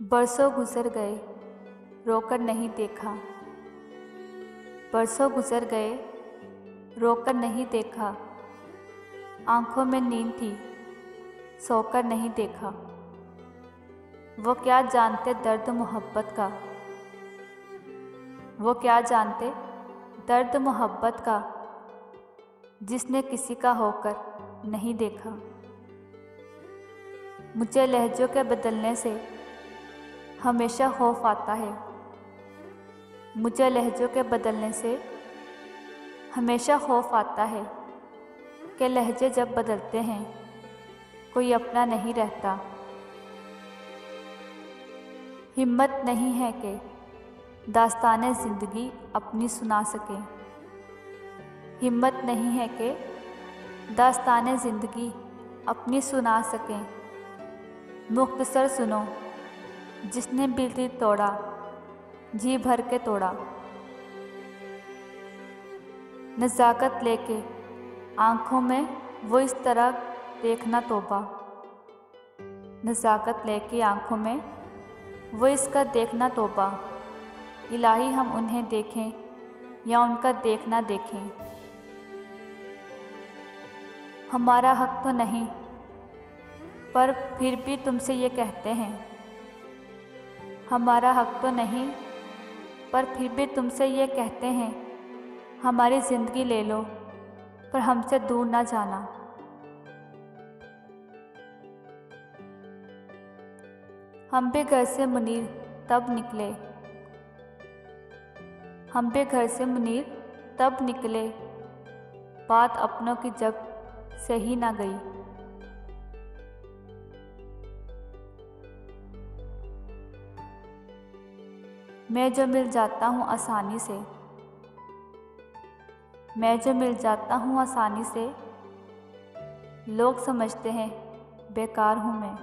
बरसों गुजर गए, रोकर नहीं देखा। बरसों गुजर गए, रोकर नहीं देखा। आंखों में नींद थी, सोकर नहीं देखा। वो क्या जानते दर्द मोहब्बत का, वो क्या जानते दर्द मोहब्बत का, जिसने किसी का होकर नहीं देखा। मुझे लहजों के बदलने से हमेशा खौफ आता है। मुझे लहजों के बदलने से हमेशा खौफ आता है कि लहजे जब बदलते हैं कोई अपना नहीं रहता। हिम्मत नहीं है कि दास्ताने ज़िंदगी अपनी सुना सके। हिम्मत नहीं है कि दास्ताने ज़िंदगी अपनी सुना सकें। मुख्तसर सुनो, जिसने दिल तोड़ा, जी भर के तोड़ा। नज़ाकत लेके आँखों में वो इस तरह देखना तौबा। नज़ाकत लेके आँखों में वो इसका देखना तौबा। इलाही हम उन्हें देखें या उनका देखना देखें। हमारा हक तो नहीं, पर फिर भी तुमसे ये कहते हैं। हमारा हक तो नहीं, पर फिर भी तुमसे ये कहते हैं। हमारी ज़िंदगी ले लो, पर हमसे दूर ना जाना। हम भी घर से मुनीर तब निकले, हम भी घर से मुनीर तब निकले, बात अपनों की जब सही ना गई। मैं जो मिल जाता हूँ आसानी से, मैं जो मिल जाता हूँ आसानी से, लोग समझते हैं बेकार हूँ मैं।